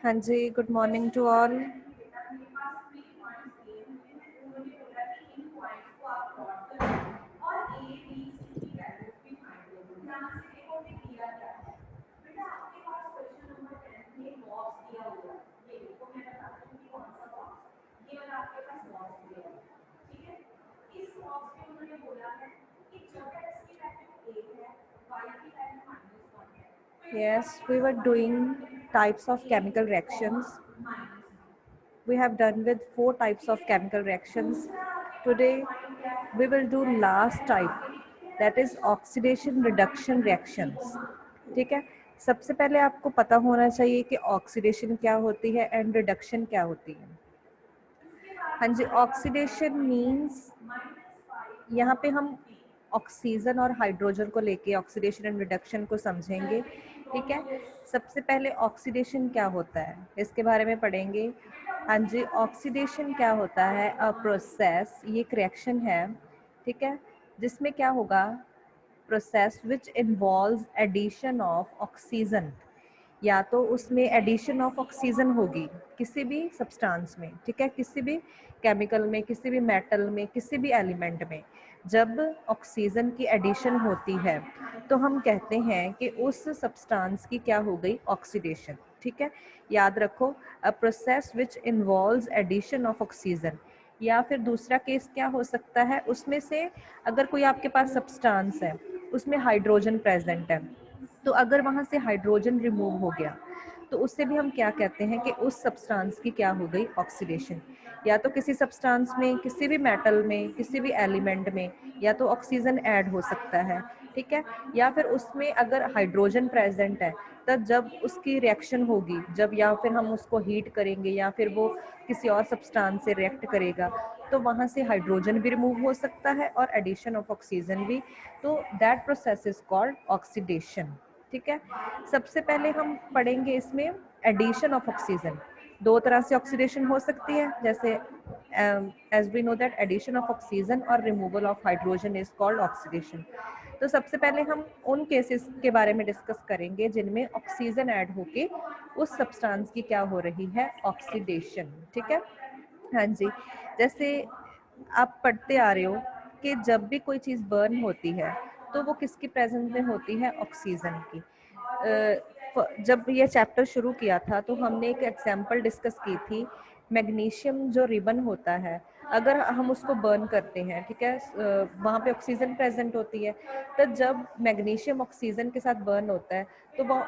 हाँ जी, good morning to all. Yes, we were doing types of chemical reactions. We have done with 4 types of chemical reactions. Today, we will do last type, that is oxidation reduction reactions. ठीक है, सबसे पहले आपको पता होना चाहिए कि oxidation क्या होती है एंड रिडक्शन क्या होती है। हाँ जी, ऑक्सीडेशन मीन्स यहाँ पे हम ऑक्सीजन और हाइड्रोजन को लेके ऑक्सीडेशन एंड रिडक्शन को समझेंगे। ठीक है, सबसे पहले ऑक्सीडेशन क्या होता है इसके बारे में पढ़ेंगे। हाँ जी, ऑक्सीडेशन क्या होता है, अ प्रोसेस, ये एक रिएक्शन है, ठीक है, जिसमें क्या होगा, process which involves addition of oxygen, या तो उसमें एडिशन ऑफ ऑक्सीजन होगी किसी भी सब्सटेंस में, ठीक है, किसी भी केमिकल में, किसी भी मेटल में, किसी भी एलिमेंट में जब ऑक्सीजन की एडिशन होती है तो हम कहते हैं कि उस सब्सटेंस की क्या हो गई, ऑक्सीडेशन। ठीक है, याद रखो, a process which involves addition of oxygen. या फिर दूसरा केस क्या हो सकता है, उसमें से अगर कोई आपके पास सब्सटेंस है उसमें हाइड्रोजन प्रेजेंट है, तो अगर वहाँ से हाइड्रोजन रिमूव हो गया तो उससे भी हम क्या कहते हैं कि उस सब्सटेंस की क्या हो गई, ऑक्सीडेशन। या तो किसी सब्सटेंस में, किसी भी मेटल में, किसी भी एलिमेंट में या तो ऑक्सीजन ऐड हो सकता है, ठीक है, या फिर उसमें अगर हाइड्रोजन प्रेजेंट है तब जब उसकी रिएक्शन होगी, जब या फिर हम उसको हीट करेंगे या फिर वो किसी और सब्सटेंस से रिएक्ट करेगा तो वहाँ से हाइड्रोजन भी रिमूव हो सकता है और एडिशन ऑफ ऑक्सीजन भी, तो that process is called oxidation. ठीक है, सबसे पहले हम पढ़ेंगे इसमें एडिशन ऑफ ऑक्सीजन। दो तरह से ऑक्सीडेशन हो सकती है, जैसे as we know that addition of oxygen और removal of hydrogen is called oxidation. तो सबसे पहले हम उन केसेस के बारे में डिस्कस करेंगे जिनमें ऑक्सीजन ऐड होके उस सब्सटेंस की क्या हो रही है, ऑक्सीडेशन। ठीक है, हाँ जी, जैसे आप पढ़ते आ रहे हो कि जब भी कोई चीज़ बर्न होती है तो वो किसकी प्रेजेंस में होती है, ऑक्सीजन की। जब ये चैप्टर शुरू किया था तो हमने एक एग्जांपल डिस्कस की थी, मैग्नीशियम जो रिबन होता है, अगर हम उसको बर्न करते हैं, ठीक है, वहाँ पे ऑक्सीजन प्रेजेंट होती है, तो जब मैग्नीशियम ऑक्सीजन के साथ बर्न होता है तो वो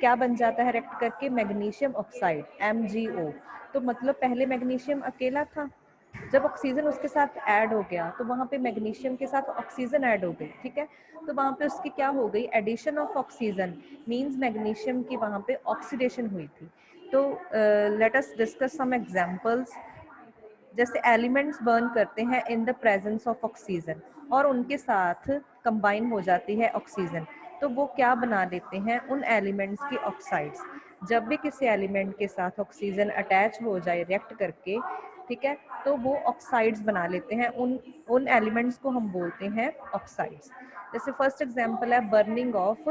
क्या बन जाता है, रिएक्ट करके मैग्नीशियम ऑक्साइड, MgO। तो मतलब पहले मैग्नीशियम अकेला था, जब ऑक्सीजन उसके साथ ऐड हो गया तो वहाँ पे मैग्नीशियम के साथ ऑक्सीजन ऐड हो गई, ठीक है, तो वहाँ पे उसकी क्या हो गई, addition of oxygen, means magnesium की वहाँ पे ऑक्सीडेशन हुई थी। तो let us discuss some examples. जैसे एलिमेंट्स बर्न करते हैं in the presence of oxygen और उनके साथ कंबाइन हो जाती है ऑक्सीजन, तो वो क्या बना देते हैं, उन एलिमेंट्स की ऑक्साइड्स। जब भी किसी एलिमेंट के साथ ऑक्सीजन अटैच हो जाए रिएक्ट करके, ठीक है, तो वो ऑक्साइड्स बना लेते हैं, उन उन एलिमेंट्स को हम बोलते हैं ऑक्साइड्स। जैसे फर्स्ट एग्जांपल है बर्निंग ऑफ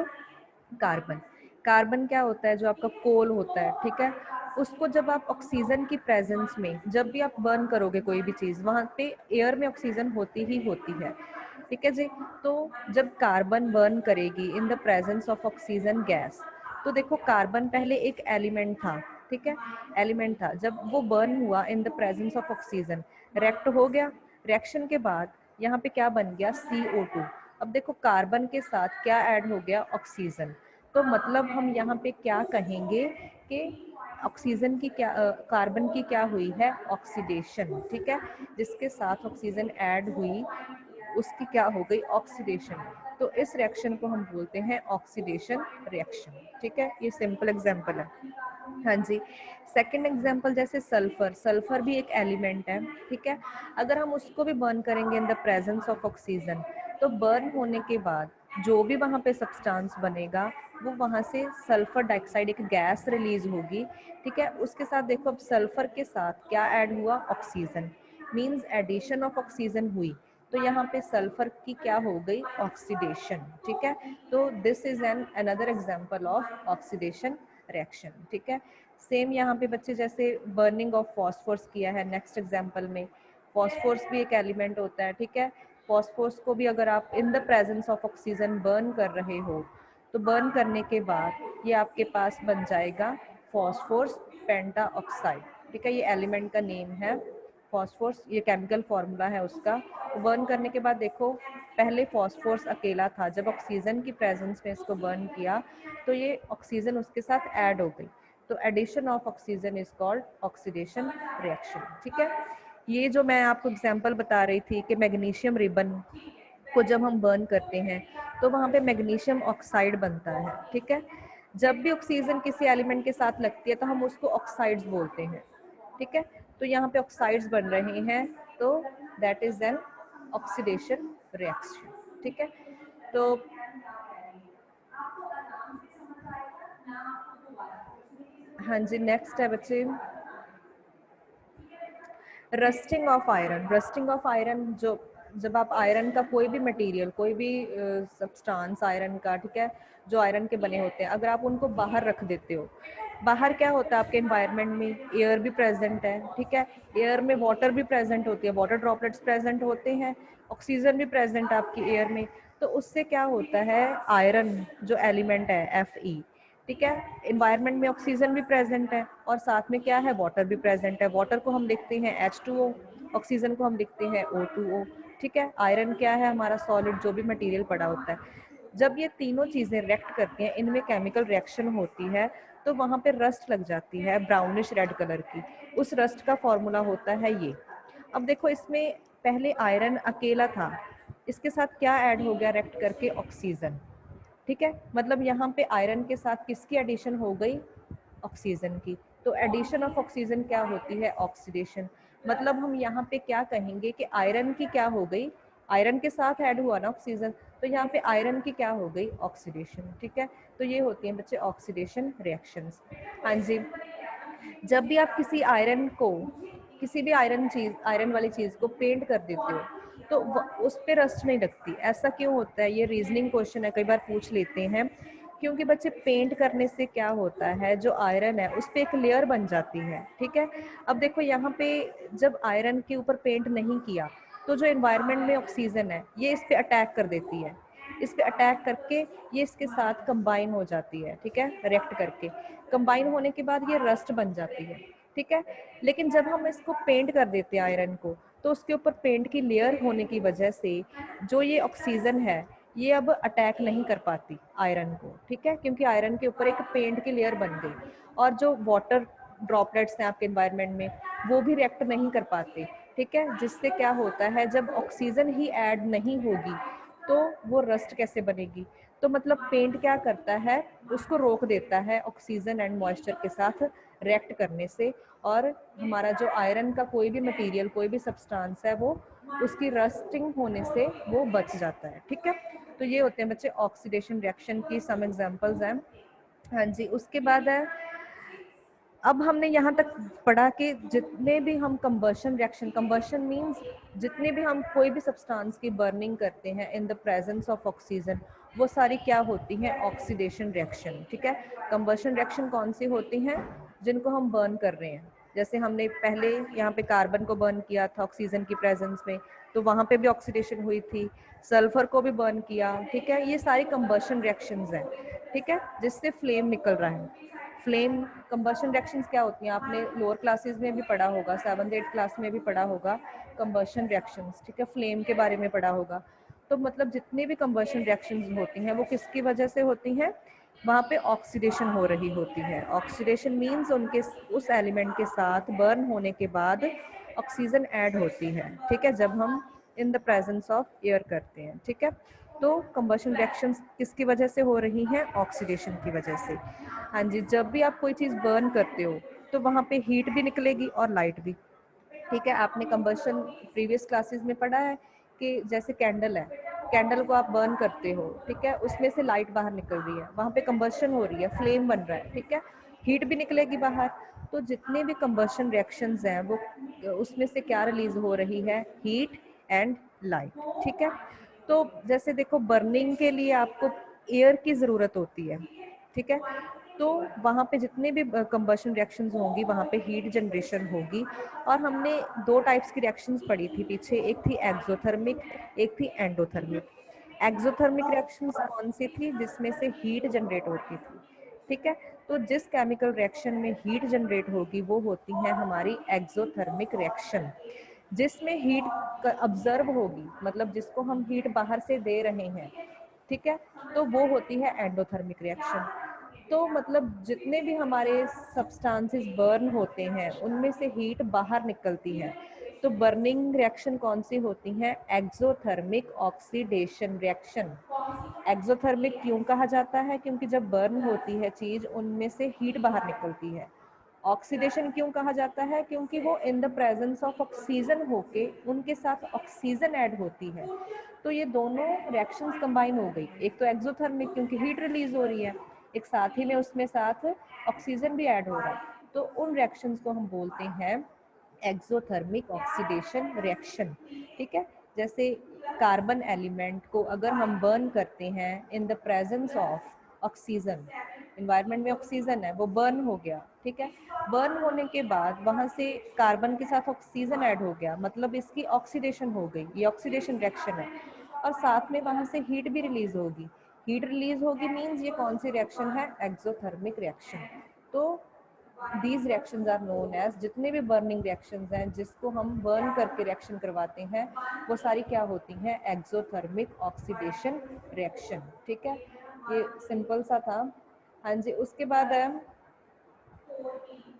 कार्बन। कार्बन क्या होता है, जो आपका कोल होता है, ठीक है, उसको जब आप ऑक्सीजन की प्रेजेंस में, जब भी आप बर्न करोगे कोई भी चीज़, वहाँ पे एयर में ऑक्सीजन होती ही होती है, ठीक है जी। तो जब कार्बन बर्न करेगी इन the presence of oxygen gas, तो देखो कार्बन पहले एक एलिमेंट था, ठीक है, एलिमेंट था, जब वो बर्न हुआ इन the presence of oxygen, react हो गया, रिएक्शन के बाद यहाँ पे क्या बन गया, CO2। अब देखो कार्बन के साथ क्या ऐड हो गया, ऑक्सीजन। तो मतलब हम यहाँ पे क्या कहेंगे कि ऑक्सीजन की क्या, कार्बन की क्या हुई है, ऑक्सीडेशन, ठीक है, जिसके साथ ऑक्सीजन ऐड हुई उसकी क्या हो गई, ऑक्सीडेशन। तो इस रिएक्शन को हम बोलते हैं ऑक्सीडेशन रिएक्शन। ठीक है, ये सिंपल एग्जांपल है। हाँ जी, सेकंड एग्जांपल जैसे सल्फर, सल्फर भी एक एलिमेंट है, ठीक है, अगर हम उसको भी बर्न करेंगे इन द प्रेजेंस ऑफ ऑक्सीजन, तो बर्न होने के बाद जो भी वहाँ पे सब्सटेंस बनेगा वो वहाँ से सल्फर डाइऑक्साइड, एक गैस रिलीज होगी, ठीक है, उसके साथ देखो अब सल्फर के साथ क्या ऐड हुआ, oxygen, means addition of oxygen हुई, तो यहाँ पे सल्फर की क्या हो गई, ऑक्सीडेशन। ठीक है, तो this is an another example of oxidation reaction, ठीक है। सेम यहाँ पे बच्चे जैसे बर्निंग ऑफ फॉस्फोरस किया है नेक्स्ट एग्जाम्पल में, फॉस्फोरस भी एक एलिमेंट होता है, ठीक है। फॉस्फोरस को भी अगर आप इन the presence of oxygen burn कर रहे हो तो बर्न करने के बाद ये आपके पास बन जाएगा फॉस्फोरस पेंटा ऑक्साइड, ठीक है। ये एलिमेंट का नेम है फॉस्फोरस, ये केमिकल फॉर्मूला है उसका। बर्न करने के बाद देखो पहले फॉस्फोरस अकेला था, जब ऑक्सीजन की प्रेजेंस में इसको बर्न किया तो ये ऑक्सीजन उसके साथ ऐड हो गई, तो addition of oxygen is called oxidation reaction, ठीक है। ये जो मैं आपको एग्जांपल बता रही थी कि मैग्नीशियम रिबन को जब हम बर्न करते हैं तो वहाँ पे मैग्नीशियम ऑक्साइड बनता है, ठीक है। जब भी ऑक्सीजन किसी एलिमेंट के साथ लगती है तो हम उसको ऑक्साइड्स बोलते हैं, ठीक है। तो यहाँ पे ऑक्साइड्स बन रहे हैं तो that is an oxidation reaction, ठीक है। तो हाँ जी, नेक्स्ट है बच्चे rusting of iron. Rusting of iron, जो जब आप आयरन का कोई भी मटेरियल, कोई भी सब्सटेंस आयरन का, ठीक है, जो आयरन के बने होते हैं, अगर आप उनको बाहर रख देते हो, बाहर क्या होता है आपके एनवायरनमेंट में, एयर भी प्रेजेंट है, ठीक है। एयर में वाटर भी प्रेजेंट होती है, वाटर ड्रॉपलेट्स प्रेजेंट होते हैं, ऑक्सीजन भी प्रेजेंट है आपकी एयर में। तो उससे क्या होता है, आयरन जो एलिमेंट है Fe, ठीक है, इन्वायरमेंट में ऑक्सीजन भी प्रेजेंट है और साथ में क्या है, वाटर भी प्रेजेंट है। वाटर को हम लिखते हैं H2O, ऑक्सीजन को हम लिखते हैं O2O, ठीक है। आयरन क्या है, हमारा सॉलिड जो भी मटेरियल पड़ा होता है। जब ये तीनों चीजें रिएक्ट करती हैं, इनमें केमिकल रिएक्शन होती है तो वहां पे रस्ट लग जाती है ब्राउनिश रेड कलर की। उस रस्ट का फॉर्मूला होता है ये। अब देखो इसमें पहले आयरन अकेला था, इसके साथ क्या ऐड हो गया रिएक्ट करके, ऑक्सीजन, ठीक है। मतलब यहाँ पे आयरन के साथ किसकी एडिशन हो गई, ऑक्सीजन की। तो एडिशन ऑफ ऑक्सीजन क्या होती है, ऑक्सीडेशन। मतलब हम यहाँ पे क्या कहेंगे कि आयरन की क्या हो गई, आयरन के साथ ऐड हुआ ना ऑक्सीजन, तो यहाँ पे आयरन की क्या हो गई, ऑक्सीडेशन, ठीक है। तो ये होती हैं बच्चे ऑक्सीडेशन रिएक्शंस। हाँ जी, जब भी आप किसी आयरन को, किसी भी आयरन चीज, आयरन वाली चीज को पेंट कर देते हो तो उस पे रस्ट नहीं लगती। ऐसा क्यों होता है, ये रीजनिंग क्वेश्चन है, कई बार पूछ लेते हैं। क्योंकि बच्चे पेंट करने से क्या होता है, जो आयरन है उस पे एक लेयर बन जाती है, ठीक है। अब देखो यहाँ पे जब आयरन के ऊपर पेंट नहीं किया तो जो एनवायरनमेंट में ऑक्सीजन है ये इस पे अटैक कर देती है, इस पे अटैक करके ये इसके साथ कंबाइन हो जाती है, ठीक है, रिएक्ट करके। कंबाइन होने के बाद ये रस्ट बन जाती है, ठीक है। लेकिन जब हम इसको पेंट कर देते हैं आयरन को, तो उसके ऊपर पेंट की लेयर होने की वजह से जो ये ऑक्सीजन है ये अब अटैक नहीं कर पाती आयरन को, ठीक है, क्योंकि आयरन के ऊपर एक पेंट की लेयर बन गई। और जो वाटर ड्रॉपलेट्स हैं आपके एनवायरनमेंट में वो भी रिएक्ट नहीं कर पाते, ठीक है। जिससे क्या होता है, जब ऑक्सीजन ही ऐड नहीं होगी तो वो रस्ट कैसे बनेगी। तो मतलब पेंट क्या करता है, उसको रोक देता है ऑक्सीजन एंड मॉइस्चर के साथ रिएक्ट करने से, और हमारा जो आयरन का कोई भी मटेरियल, कोई भी सब्सटेंस है वो उसकी रस्टिंग होने से वो बच जाता है, ठीक है। तो ये होते हैं बच्चे ऑक्सीडेशन रिएक्शन की सम एग्जांपल्स हैं। हाँ जी, उसके बाद है, अब हमने यहाँ तक पढ़ा कि जितने भी हम कंबशन रिएक्शन, कंबशन मींस जितने भी हम कोई भी सब्सटेंस की बर्निंग करते हैं in the presence of oxygen, वो सारी क्या होती हैं, ऑक्सीडेशन रिएक्शन, ठीक है। कंबशन रिएक्शन कौन सी होती हैं, जिनको हम बर्न कर रहे हैं। जैसे हमने पहले यहाँ पे कार्बन को बर्न किया था ऑक्सीजन की प्रेजेंस में, तो वहाँ पे भी ऑक्सीडेशन हुई थी। सल्फर को भी बर्न किया, ठीक है। ये सारी कंबशन रिएक्शंस हैं, ठीक है, जिससे फ्लेम निकल रहा है। फ्लेम, कंबशन रिएक्शंस क्या होती हैं, आपने लोअर क्लासेस में भी पढ़ा होगा, 7th 8th क्लास में भी पढ़ा होगा कंबशन रिएक्शंस, ठीक है, फ्लेम के बारे में पढ़ा होगा। तो मतलब जितनी भी कंबशन रिएक्शंस होती हैं वो किसकी वजह से होती हैं, वहाँ पे ऑक्सीडेशन हो रही होती है। ऑक्सीडेशन मीन्स उनके उस एलिमेंट के साथ बर्न होने के बाद ऑक्सीजन ऐड होती है, ठीक है, जब हम इन द प्रेजेंस ऑफ एयर करते हैं, ठीक है। तो कंबशन रिएक्शंस किसकी वजह से हो रही हैं, ऑक्सीडेशन की वजह से। हाँ जी, जब भी आप कोई चीज़ बर्न करते हो तो वहाँ पे हीट भी निकलेगी और लाइट भी, ठीक है। आपने कंबशन प्रीवियस क्लासेस में पढ़ा है कि जैसे कैंडल है, कैंडल को आप बर्न करते हो, ठीक है, उसमें से लाइट बाहर निकल रही है, वहाँ पे कंबशन हो रही है, फ्लेम बन रहा है, ठीक है, हीट भी निकलेगी बाहर। तो जितने भी कंबशन रिएक्शंस हैं वो उसमें से क्या रिलीज हो रही है, हीट एंड लाइट, ठीक है। तो जैसे देखो बर्निंग के लिए आपको एयर की ज़रूरत होती है, ठीक है। तो वहाँ पे जितने भी कंबशन रिएक्शंस होंगी वहाँ पे हीट जनरेशन होगी। और हमने दो टाइप्स की रिएक्शंस पढ़ी थी पीछे, एक थी एक्सोथर्मिक, एक थी एंडोथर्मिक। एक्सोथर्मिक रिएक्शंस कौन सी थी? जिसमें से हीट जनरेट होती थी, ठीक है। तो जिस केमिकल रिएक्शन में हीट जनरेट होगी वो होती है हमारी एक्सोथर्मिक रिएक्शन। जिसमें हीट ऑब्जर्व होगी, मतलब जिसको हम हीट बाहर से दे रहे हैं, ठीक है, तो वो होती है एंडोथर्मिक रिएक्शन। तो मतलब जितने भी हमारे सब्सटेंसेस बर्न होते हैं उनमें से हीट बाहर निकलती है। तो बर्निंग रिएक्शन कौन सी होती है? Exothermic oxidation reaction. एक्सोथर्मिक क्यों कहा जाता है? क्योंकि जब बर्न होती है चीज उनमें से हीट बाहर निकलती है। ऑक्सीडेशन क्यों कहा जाता है? क्योंकि वो इन द प्रेजेंस ऑफ ऑक्सीजन होके उनके साथ ऑक्सीजन ऐड होती है। तो ये दोनों रिएक्शंस कंबाइन हो गई। एक तो एक्सोथर्मिक क्योंकि हीट रिलीज हो रही है, एक साथ ही में उसमें साथ ऑक्सीजन भी ऐड हो रहा है। तो उन रिएक्शंस को हम बोलते हैं एक्सोथर्मिक ऑक्सीडेशन रिएक्शन, ठीक है। जैसे कार्बन एलिमेंट को अगर हम बर्न करते हैं in the presence of oxygen, environment में ऑक्सीजन है, वो बर्न हो गया, ठीक है। बर्न होने के बाद वहाँ से कार्बन के साथ ऑक्सीजन ऐड हो गया, मतलब इसकी ऑक्सीडेशन हो गई, ये ऑक्सीडेशन रिएक्शन है। और साथ में वहाँ से हीट भी रिलीज होगी। हीट रिलीज होगी मीन्स ये कौन सी रिएक्शन है? Exothermic reaction. तो these reactions are known as, जितने भी बर्निंग रिएक्शंस हैं जिसको हम बर्न करके रिएक्शन करवाते हैं वो सारी क्या होती हैं? एक्सोथर्मिक ऑक्सीडेशन रिएक्शन, ठीक है। ये सिंपल सा था। हाँ जी, उसके बाद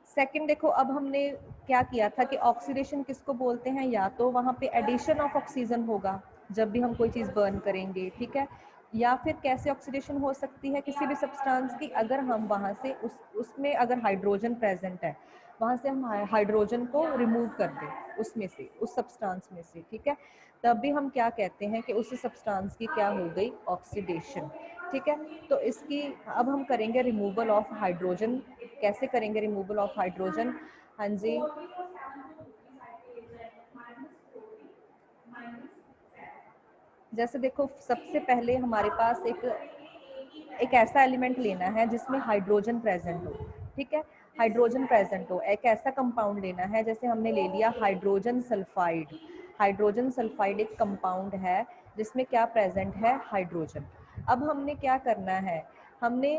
सेकंड देखो, अब हमने क्या किया था कि ऑक्सीडेशन किसको बोलते हैं? या तो वहाँ पे एडिशन ऑफ ऑक्सीजन होगा जब भी हम कोई चीज़ बर्न करेंगे, ठीक है। या फिर कैसे ऑक्सीडेशन हो सकती है किसी भी सब्सटेंस की? अगर हम वहाँ से उसमें अगर हाइड्रोजन प्रेजेंट है, वहाँ से हम हाइड्रोजन को रिमूव कर दें उसमें से, उस सब्सटेंस में से, ठीक है, तब भी हम क्या कहते हैं कि उस सब्सटेंस की क्या हो गई? ऑक्सीडेशन, ठीक है। तो इसकी अब हम करेंगे रिमूवल ऑफ हाइड्रोजन। कैसे करेंगे रिमूवल ऑफ हाइड्रोजन? हाँ जी, जैसे देखो सबसे पहले हमारे पास एक ऐसा एलिमेंट लेना है जिसमें हाइड्रोजन प्रेजेंट हो, ठीक है। हाइड्रोजन प्रेजेंट हो, एक ऐसा कंपाउंड लेना है, जैसे हमने ले लिया हाइड्रोजन सल्फाइड। हाइड्रोजन सल्फाइड एक कंपाउंड है जिसमें क्या प्रेजेंट है? हाइड्रोजन। अब हमने क्या करना है? हमने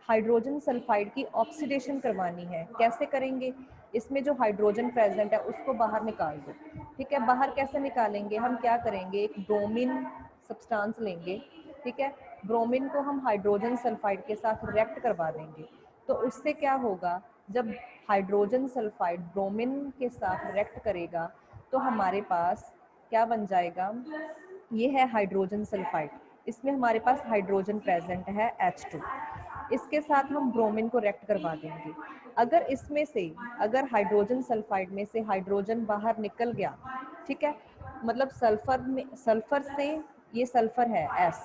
हाइड्रोजन सल्फाइड की ऑक्सीडेशन करवानी है। कैसे करेंगे? इसमें जो हाइड्रोजन प्रेजेंट है उसको बाहर निकाल दो, ठीक है। बाहर कैसे निकालेंगे? हम क्या करेंगे? एक ब्रोमीन सब्सटेंस लेंगे, ठीक है। ब्रोमीन को हम हाइड्रोजन सल्फाइड के साथ रिएक्ट करवा देंगे। तो उससे क्या होगा? जब हाइड्रोजन सल्फाइड ब्रोमीन के साथ रिएक्ट करेगा तो हमारे पास क्या बन जाएगा? ये है हाइड्रोजन सल्फाइड। इसमें हमारे पास हाइड्रोजन प्रेजेंट है H2। इसके साथ हम ब्रोमीन को रिएक्ट करवा देंगे। अगर इसमें से अगर हाइड्रोजन सल्फाइड में से हाइड्रोजन बाहर निकल गया, ठीक है, मतलब सल्फर से ये सल्फर है S,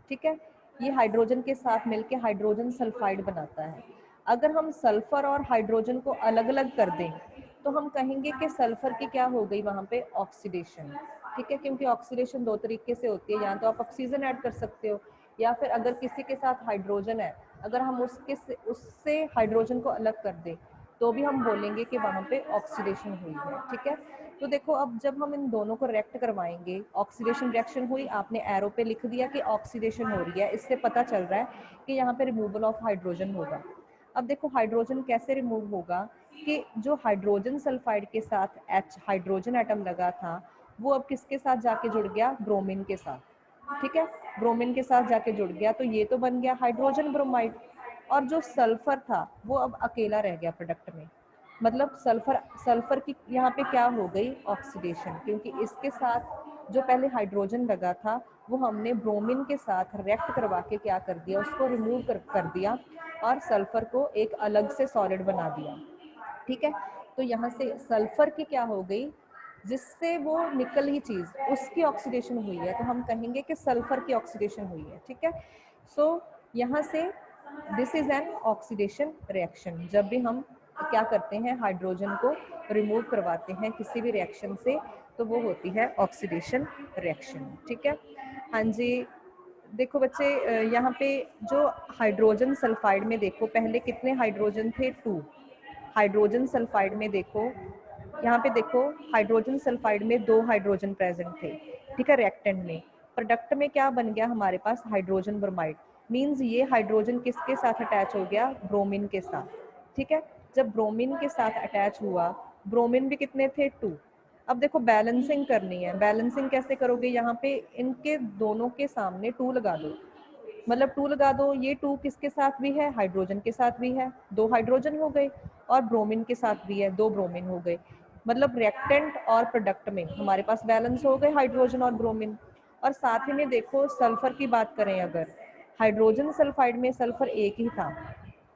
ठीक है, ये हाइड्रोजन के साथ मिलके हाइड्रोजन सल्फाइड बनाता है। अगर हम सल्फर और हाइड्रोजन को अलग अलग कर दें तो हम कहेंगे कि सल्फर की क्या हो गई? वहाँ पे ऑक्सीडेशन, ठीक है। क्योंकि ऑक्सीडेशन दो तरीके से होती है, या तो आप ऑक्सीजन ऐड कर सकते हो, या फिर अगर किसी के साथ हाइड्रोजन है, अगर हम उससे हाइड्रोजन को अलग कर दें तो भी हम बोलेंगे कि वहाँ पे ऑक्सीडेशन हुई है, ठीक है। तो देखो अब जब हम इन दोनों को रिएक्ट करवाएंगे, ऑक्सीडेशन रिएक्शन हुई, आपने एरो पे लिख दिया कि ऑक्सीडेशन हो रही है, इससे पता चल रहा है कि यहाँ पे रिमूवल ऑफ हाइड्रोजन होगा। अब देखो हाइड्रोजन कैसे रिमूव होगा कि जो हाइड्रोजन सल्फाइड के साथ H हाइड्रोजन एटम लगा था वो अब किसके साथ जाके जुड़ गया? ब्रोमीन के साथ, ठीक है। ब्रोमीन के साथ जाके जुड़ गया तो ये तो बन गया हाइड्रोजन ब्रोमाइड। और जो सल्फर था वो अब अकेला रह गया प्रोडक्ट में, मतलब सल्फर की यहाँ पे क्या हो गई? ऑक्सीडेशन। क्योंकि इसके साथ जो पहले हाइड्रोजन लगा था वो हमने ब्रोमीन के साथ रिएक्ट करवा के क्या कर दिया? उसको रिमूव कर दिया और सल्फर को एक अलग से सॉलिड बना दिया, ठीक है। तो यहाँ से सल्फर की क्या हो गई? जिससे वो निकली चीज उसकी ऑक्सीडेशन हुई है, तो हम कहेंगे कि सल्फर की ऑक्सीडेशन हुई है, ठीक है। सो यहाँ से this is an oxidation reaction. जब भी हम क्या करते हैं? हाइड्रोजन को रिमूव करवाते हैं किसी भी रिएक्शन से तो वो होती है ऑक्सीडेशन रिएक्शन, ठीक है। हाँ जी, देखो बच्चे, यहाँ पे जो हाइड्रोजन सल्फाइड में देखो पहले कितने हाइड्रोजन थे, 2। हाइड्रोजन सल्फाइड में देखो, यहाँ पे देखो हाइड्रोजन सल्फाइड में 2 हाइड्रोजन प्रेजेंट थे, ठीक है, रिएक्टेंट में। प्रोडक्ट में क्या बन गया हमारे पास, हाइड्रोजन ब्रोमाइड। मींस ये हाइड्रोजन किसके साथ अटैच हो गया, ब्रोमीन के साथ, ठीक है। जब ब्रोमीन के साथ अटैच हुआ, ब्रोमीन भी कितने थे, 2। अब देखो बैलेंसिंग करनी है, बैलेंसिंग कैसे करोगे, यहाँ पे इनके दोनों के सामने 2 लगा दो, मतलब 2 लगा दो। ये 2 किसके साथ भी है, हाइड्रोजन के साथ भी है, 2 हाइड्रोजन हो गए, और ब्रोमीन के साथ भी है, 2 ब्रोमीन हो गए। मतलब रिएक्टेंट और प्रोडक्ट में हमारे पास बैलेंस हो गए हाइड्रोजन और ब्रोमीन। और साथ ही में देखो सल्फर की बात करें अगर, हाइड्रोजन सल्फाइड में सल्फर एक ही था,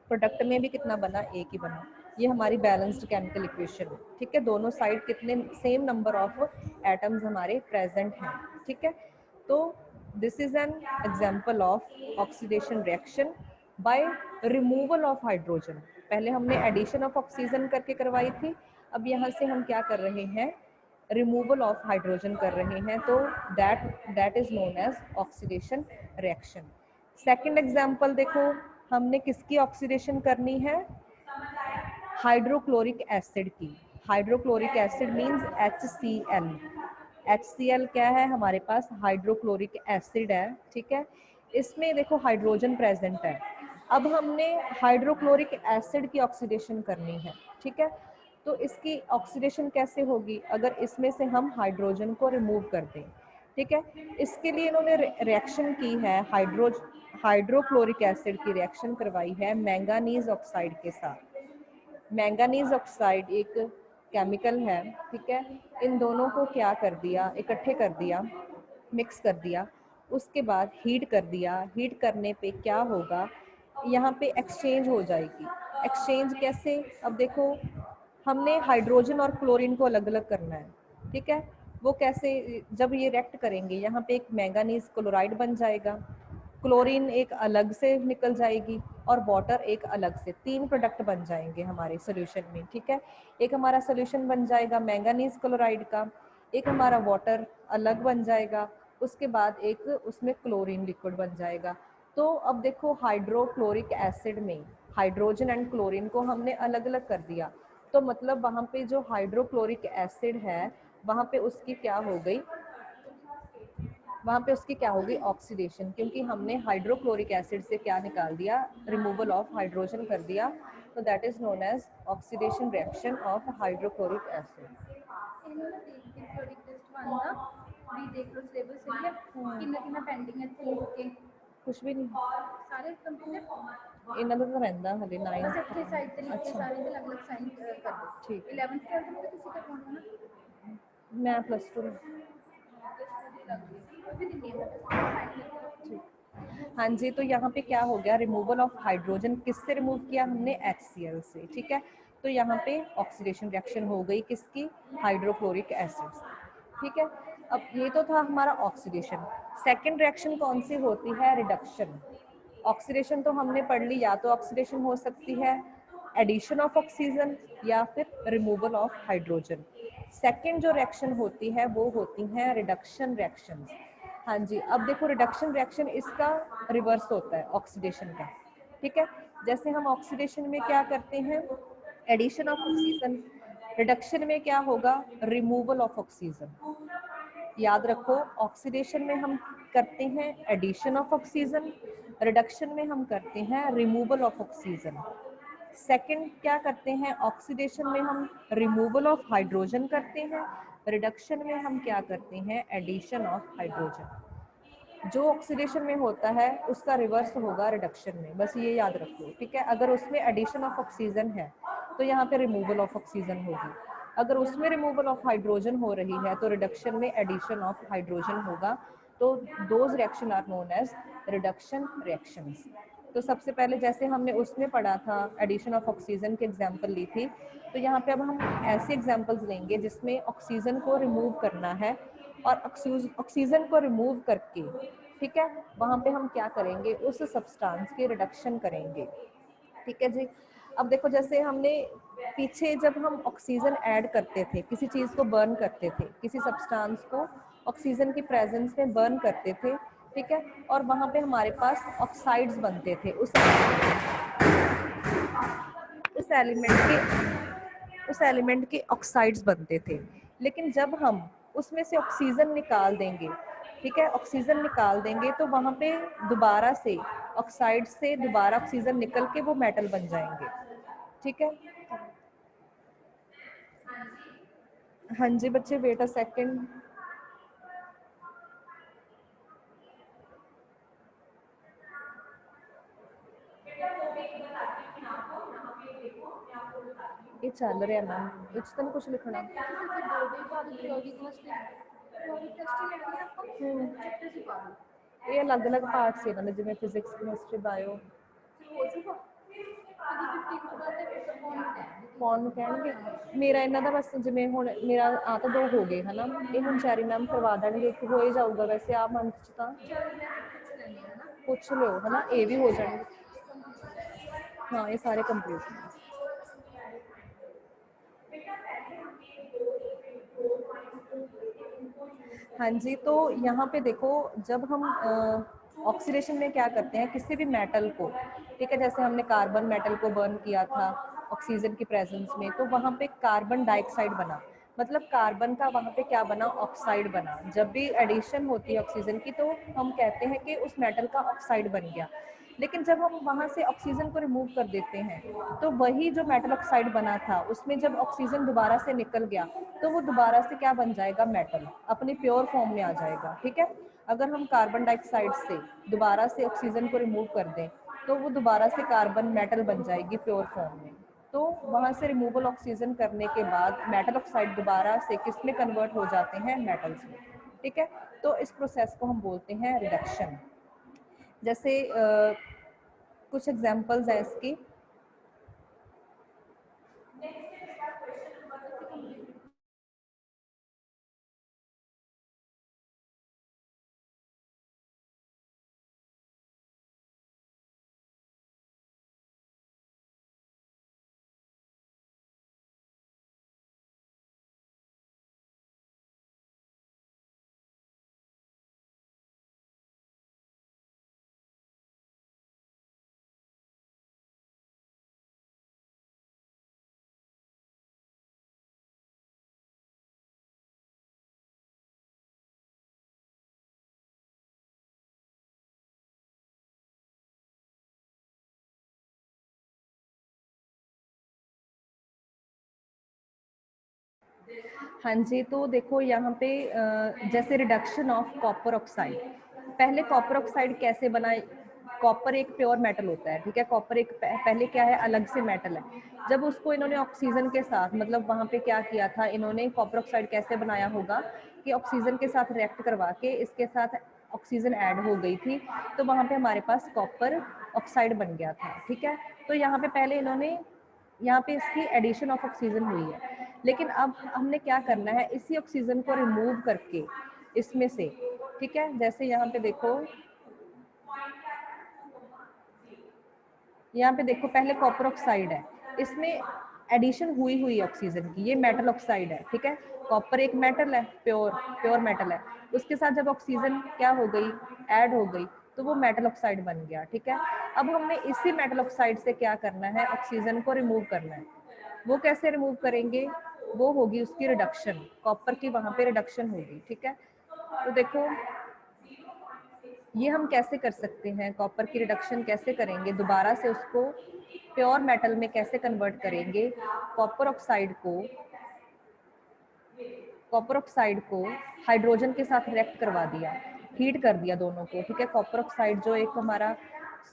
प्रोडक्ट में भी कितना बना, एक ही बना। ये हमारी बैलेंस्ड केमिकल इक्वेशन है, ठीक है। दोनों साइड कितने, सेम नंबर ऑफ एटम्स हमारे प्रेजेंट हैं, ठीक है। तो this is an example of oxidation reaction by removal of hydrogen. पहले हमने एडिशन ऑफ ऑक्सीजन करके करवाई थी, अब यहाँ से हम क्या कर रहे हैं, रिमूवल ऑफ हाइड्रोजन कर रहे हैं, तो that is known as oxidation reaction. Second example देखो, हमने किसकी ऑक्सीडेशन करनी है, हाइड्रोक्लोरिक एसिड की। Hydrochloric acid means HCl। HCl क्या है हमारे पास, हाइड्रोक्लोरिक एसिड है, ठीक है। इसमें देखो हाइड्रोजन प्रेजेंट है। अब हमने हाइड्रोक्लोरिक एसिड की ऑक्सीडेशन करनी है, ठीक है। तो इसकी ऑक्सीडेशन कैसे होगी, अगर इसमें से हम हाइड्रोजन को रिमूव कर दें, ठीक है। इसके लिए इन्होंने रिएक्शन की है, हाइड्रोक्लोरिक एसिड की रिएक्शन करवाई है मैंगानीज ऑक्साइड के साथ। मैंगानीज ऑक्साइड एक केमिकल है, ठीक है। इन दोनों को क्या कर दिया, इकट्ठे कर दिया, मिक्स कर दिया, उसके बाद हीट कर दिया। हीट करने पे क्या होगा, यहाँ पे एक्सचेंज हो जाएगी। एक्सचेंज कैसे, अब देखो हमने हाइड्रोजन और क्लोरीन को अलग अलग करना है, ठीक है। वो कैसे, जब ये रिएक्ट करेंगे यहाँ पे एक मैंगानीज क्लोराइड बन जाएगा, क्लोरीन एक अलग से निकल जाएगी, और वाटर एक अलग से। 3 प्रोडक्ट बन जाएंगे हमारे सोल्यूशन में, ठीक है। एक हमारा सोल्यूशन बन जाएगा मैंगानीज क्लोराइड का, एक हमारा वाटर अलग बन जाएगा, उसके बाद एक उसमें क्लोरीन लिक्विड बन जाएगा। तो अब देखो हाइड्रोक्लोरिक एसिड में हाइड्रोजन एंड क्लोरीन को हमने अलग अलग कर दिया, तो मतलब वहाँ पे जो हाइड्रोक्लोरिक एसिड है वहाँ पे उसकी क्या हो गई, वहाँ पे उसकी क्या होगी, ऑक्सीडेशन, क्योंकि हमने हाइड्रोक्लोरिक एसिड से क्या निकाल दिया, रिमूवल ऑफ हाइड्रोजन कर दिया। तो that is known as oxidation reaction of hydrochloric acid. कुछ भी नहीं, इन्हों का तो रहता हले 9 अच्छा ठीक, मैं +2 ठीक। हाँ जी, तो यहाँ पे क्या हो गया, रिमूवल ऑफ हाइड्रोजन किससे रिमूव किया हमने, HCl से, ठीक है। तो यहाँ पे ऑक्सीडेशन रिएक्शन हो गई किसकी, हाइड्रोक्लोरिक एसिड से, ठीक है। अब ये तो था हमारा ऑक्सीडेशन। सेकंड रिएक्शन कौन सी होती है, रिडक्शन। ऑक्सीडेशन तो हमने पढ़ ली, या तो ऑक्सीडेशन हो सकती है एडिशन ऑफ ऑक्सीजन या फिर रिमूवल ऑफ हाइड्रोजन। सेकंड जो रिएक्शन होती है वो होती हैं रिडक्शन रिएक्शंस। हाँ जी, अब देखो रिडक्शन रिएक्शन इसका रिवर्स होता है ऑक्सीडेशन का, ठीक है। जैसे हम ऑक्सीडेशन में क्या करते हैं, एडिशन ऑफ ऑक्सीजन, रिडक्शन में क्या होगा, रिमूवल ऑफ ऑक्सीजन। याद रखो, ऑक्सीडेशन में हम करते हैं एडिशन ऑफ ऑक्सीजन, रिडक्शन में हम करते हैं रिमूवल ऑफ ऑक्सीजन। सेकंड क्या करते हैं, ऑक्सीडेशन में हम रिमूवल ऑफ हाइड्रोजन करते हैं, रिडक्शन में हम क्या करते हैं, एडिशन ऑफ हाइड्रोजन। जो ऑक्सीडेशन में होता है उसका रिवर्स होगा रिडक्शन में, बस ये याद रखो, ठीक है। अगर उसमें एडिशन ऑफ ऑक्सीजन है तो यहाँ पे रिमूवल ऑफ ऑक्सीजन होगी, अगर उसमें रिमूवल ऑफ हाइड्रोजन हो रही है तो रिडक्शन में एडिशन ऑफ हाइड्रोजन होगा। तो those reaction are known as reduction reactions. तो सबसे पहले जैसे हमने उसमें पढ़ा था एडिशन ऑफ ऑक्सीजन की एग्जांपल ली थी, तो यहाँ पे अब हम ऐसे एग्जांपल्स लेंगे जिसमें ऑक्सीजन को रिमूव करना है, और ऑक्सीजन को रिमूव करके, ठीक है, वहाँ पे हम क्या करेंगे, उस सब्सटेंस की रिडक्शन करेंगे, ठीक है जी। अब देखो जैसे हमने पीछे जब हम ऑक्सीजन ऐड करते थे, किसी चीज़ को बर्न करते थे, किसी सब्सटेंस को ऑक्सीजन की प्रेजेंस में बर्न करते थे, ठीक है, और वहां पे हमारे पास ऑक्साइड्स बनते थे उस एलिमेंट के उस एलिमेंट के ऑक्साइड्स बनते थे। लेकिन जब हम उसमें से ऑक्सीजन निकाल देंगे, ठीक है, ऑक्सीजन निकाल देंगे तो वहां पे दोबारा से ऑक्साइड से दोबारा ऑक्सीजन निकल के वो मेटल बन जाएंगे। ठीक है, हाँ जी बच्चे, वेट अ सेकेंड। ये चल रहा है मैम, इस तो कुछ लिखना। ये अलग अलग पार्ट्स है जिमें फिजिक्स केमिस्ट्री बायो कौन कहणगे। मेरा इन्हों का बस जिमें हुण मेरा आ तो 2 हो गए है ना, ये हुण चैरी मैम करवा देंगे, एक हो ही जाऊगा वैसे आ मंथ च तां पूछ लो है ना, ये भी हो जाएंगे। हाँ ये सारे कंप्लीट हैं। हाँ जी, तो यहाँ पे देखो, जब हम ऑक्सीडेशन में क्या करते हैं किसी भी मेटल को, ठीक है, जैसे हमने कार्बन मेटल को बर्न किया था ऑक्सीजन की प्रेजेंस में, तो वहाँ पे कार्बन डाइऑक्साइड बना, मतलब कार्बन का वहाँ पे क्या बना, ऑक्साइड बना। जब भी एडिशन होती है ऑक्सीजन की तो हम कहते हैं कि उस मेटल का ऑक्साइड बन गया। लेकिन जब हम वहाँ से ऑक्सीजन को रिमूव कर देते हैं तो वही जो मेटल ऑक्साइड बना था उसमें जब ऑक्सीजन दोबारा से निकल गया तो वो दोबारा से क्या बन जाएगा, मेटल अपनी प्योर फॉर्म में आ जाएगा। ठीक है, अगर हम कार्बन डाइऑक्साइड से दोबारा से ऑक्सीजन को रिमूव कर दें तो वो दोबारा से कार्बन मेटल बन जाएगी प्योर फॉर्म में। तो वहाँ से रिमूवल ऑक्सीजन करने के बाद मेटल ऑक्साइड दोबारा से किस में कन्वर्ट हो जाते हैं, मेटल्स में। ठीक है, तो इस प्रोसेस को हम बोलते हैं रिडक्शन। जैसे कुछ एग्जांपल्स हैं इसकी। हाँ जी, तो देखो यहाँ पे जैसे रिडक्शन ऑफ कॉपर ऑक्साइड, पहले कॉपर ऑक्साइड कैसे बना, कॉपर एक प्योर मेटल होता है, ठीक है, कॉपर एक पहले क्या है, अलग से मेटल है। जब उसको इन्होंने ऑक्सीजन के साथ, मतलब वहाँ पे क्या किया था इन्होंने, कॉपर ऑक्साइड कैसे बनाया होगा कि ऑक्सीजन के साथ रिएक्ट करवा के इसके साथ ऑक्सीजन ऐड हो गई थी, तो वहाँ पे हमारे पास कॉपर ऑक्साइड बन गया था। ठीक है, तो यहाँ पे पहले इन्होंने, यहाँ पे इसकी एडिशन ऑफ ऑक्सीजन हुई है, लेकिन अब हमने क्या करना है, इसी ऑक्सीजन को रिमूव करके इसमें से, ठीक है, जैसे यहाँ पे देखो, यहाँ पे देखो पहले कॉपर ऑक्साइड है, इसमें एडिशन हुई हुई ऑक्सीजन की, ये मेटल ऑक्साइड है। ठीक है, कॉपर एक मेटल है, प्योर प्योर मेटल है, उसके साथ जब ऑक्सीजन क्या हो गई, ऐड हो गई, तो वो मेटल ऑक्साइड बन गया। ठीक है, अब हमने इसी मेटल ऑक्साइड से क्या करना है, ऑक्सीजन को रिमूव करना है। वो कैसे रिमूव करेंगे, वो होगी उसकी रिडक्शन, कॉपर की वहां पे रिडक्शन होगी। ठीक है, तो देखो ये हम कैसे कर सकते हैं, कॉपर की रिडक्शन कैसे करेंगे, दोबारा से उसको प्योर मेटल में कैसे कन्वर्ट करेंगे। कॉपर ऑक्साइड को कॉपर ऑक्साइड को हाइड्रोजन के साथ रिएक्ट करवा दिया, हीट कर दिया दोनों को। ठीक है, कॉपर ऑक्साइड जो एक हमारा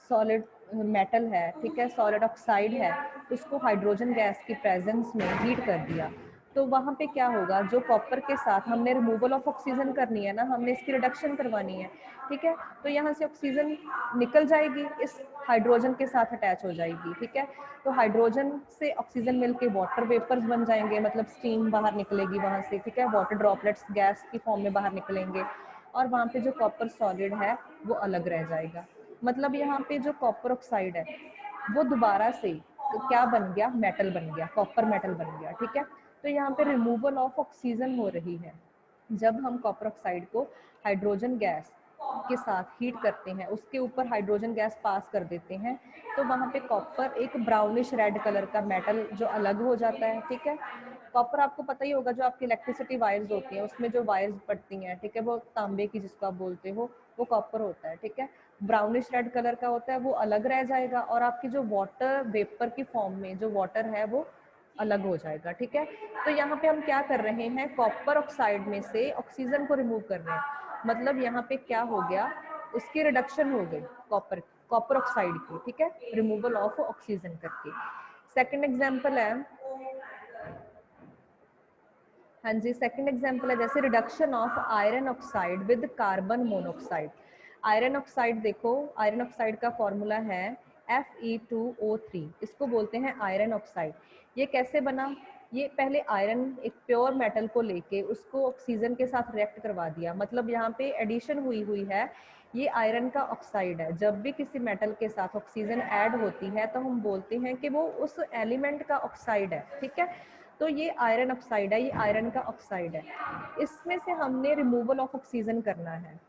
सॉलिड मेटल है, ठीक है, सॉलिड ऑक्साइड है, उसको हाइड्रोजन गैस की प्रेजेंस में हीट कर दिया, तो वहाँ पे क्या होगा, जो कॉपर के साथ हमने रिमूवल ऑफ ऑक्सीजन करनी है ना, हमने इसकी रिडक्शन करवानी है। ठीक है, तो यहाँ से ऑक्सीजन निकल जाएगी, इस हाइड्रोजन के साथ अटैच हो जाएगी। ठीक है, तो हाइड्रोजन से ऑक्सीजन मिलके वाटर वेपर्स बन जाएंगे, मतलब स्टीम बाहर निकलेगी वहाँ से। ठीक है, वाटर ड्रॉपलेट्स गैस की फॉर्म में बाहर निकलेंगे, और वहाँ पे जो कॉपर सॉलिड है वो अलग रह जाएगा। मतलब यहाँ पे जो कॉपर ऑक्साइड है वो दोबारा से तो क्या बन गया, मेटल बन गया, कॉपर मेटल बन गया। ठीक है, तो यहाँ पे रिमूवल ऑफ ऑक्सीजन हो रही है। जब हम कॉपर ऑक्साइड को हाइड्रोजन गैस के साथ हीट करते हैं, उसके ऊपर हाइड्रोजन गैस पास कर देते हैं, तो वहाँ पे कॉपर एक ब्राउनिश रेड कलर का मेटल जो अलग हो जाता है। ठीक है, कॉपर आपको पता ही होगा, जो आपकी इलेक्ट्रिसिटी वायर्स होती हैं उसमें जो वायर्स पड़ती हैं, ठीक है, वो तांबे की जिसको आप बोलते हो, वो कॉपर होता है। ठीक है, ब्राउनिश रेड कलर का होता है, वो अलग रह जाएगा, और आपकी जो वाटर वेपर की फॉर्म में जो वाटर है वो अलग हो जाएगा। ठीक है, तो यहाँ पे हम क्या कर रहे हैं, कॉपर ऑक्साइड में से ऑक्सीजन को रिमूव कर रहे हैं। मतलब यहाँ पे क्या हो गया, उसकी रिडक्शन हो गई कॉपर ऑक्साइड की। ठीक है, रिमूवल ऑफ ऑक्सीजन करके। सेकंड एग्जांपल है, हाँ जी, सेकंड एग्जांपल है जैसे reduction of iron oxide with carbon monoxide. Iron oxide देखो, आयरन ऑक्साइड का फॉर्मूला है Fe2O3, इसको बोलते हैं आयरन ऑक्साइड। ये कैसे बना, ये पहले आयरन एक प्योर मेटल को लेके उसको ऑक्सीजन के साथ रिएक्ट करवा दिया, मतलब यहाँ पे एडिशन हुई है, ये आयरन का ऑक्साइड है। जब भी किसी मेटल के साथ ऑक्सीजन ऐड होती है तो हम बोलते हैं कि वो उस एलिमेंट का ऑक्साइड है। ठीक है, तो ये आयरन ऑक्साइड है, ये आयरन का ऑक्साइड है। इसमें से हमने रिमूवल ऑफ ऑक्सीजन करना है,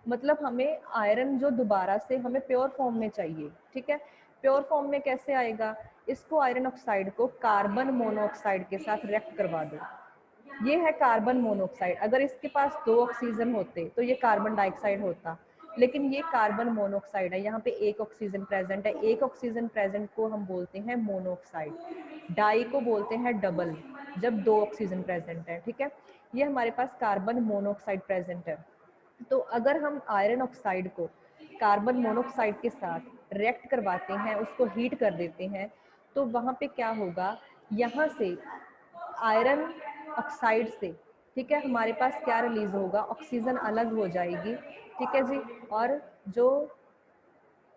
मतलब हमें आयरन जो दोबारा से हमें प्योर फॉर्म में चाहिए। ठीक है, प्योर फॉर्म में कैसे आएगा, इसको आयरन ऑक्साइड को कार्बन मोनोऑक्साइड के साथ रिएक्ट करवा दो। ये है कार्बन मोनोऑक्साइड। अगर इसके पास 2 ऑक्सीजन होते तो ये कार्बन डाइऑक्साइड होता, लेकिन ये कार्बन मोनोऑक्साइड है, यहाँ पे एक ऑक्सीजन प्रेजेंट है। एक ऑक्सीजन प्रेजेंट को हम बोलते हैं मोनोऑक्साइड, डाई को बोलते हैं डबल, जब 2 ऑक्सीजन प्रेजेंट है। ठीक है, ये हमारे पास कार्बन मोनोऑक्साइड प्रेजेंट है। तो अगर हम आयरन ऑक्साइड को कार्बन मोनोऑक्साइड के साथ रिएक्ट करवाते हैं, उसको हीट कर देते हैं, तो वहाँ पे क्या होगा, यहाँ से आयरन ऑक्साइड से, ठीक है, हमारे पास क्या रिलीज होगा, ऑक्सीजन अलग हो जाएगी। ठीक है जी, और जो